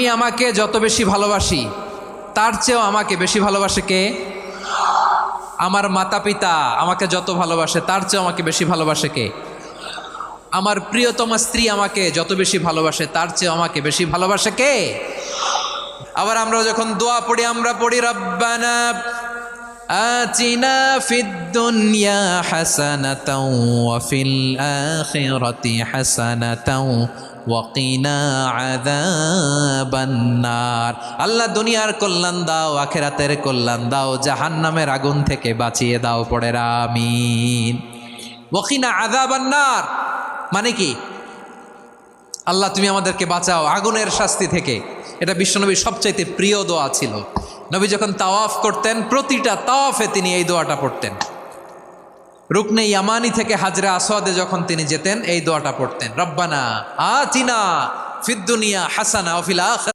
আমি আমাকে যত বেশি ভালোবাসি তার চেয়েও আমাকে বেশি ভালোবাসে কে? আমার মাতা পিতা আমাকে যত ভালোবাসে তার চেয়েও আমাকে বেশি ভালোবাসে কে? আমার প্রিয়তমা স্ত্রী আমাকে যত বেশি ভালোবাসে তার চেয়েও আমাকে বেশি ভালোবাসে কে? আবার আমরা যখন দোয়া পড়ি আমরা পড়ি রব্বানা আতিনা ফিদ দুনিয়া হাসানাতাও ওয়া ফিল আখিরাতি হাসানাতাও ওয়া কিনা আযাবান নার। আল্লাহ দুনিয়ার কল্যাণ দাও, আখিরাতের কল্যাণ দাও, জাহান্নামের আগুন থেকে বাঁচিয়ে দাও। পড়ে আমিন। ওয়া কিনা আযাবান নার মানে কি? আল্লাহ তুমি আমাদেরকে বাঁচাও আগুনের শাস্তি থেকে। এটা বিশ্বনবীর সবচাইতে প্রিয় দোয়া ছিল। নবী যখন তাওয়াফ করতেন প্রতিটা তাওয়াফে তিনি এই দোয়াটা পড়তেন। রুকনে ইয়ামানি থেকে হাজরে আসওয়াদে যখন তিনি যেতেন এই দোয়াটা পড়তেন, রব্বানা আতিনা ফিদ দুনিয়া হাসানা ওয়া ফিল আখিরাতি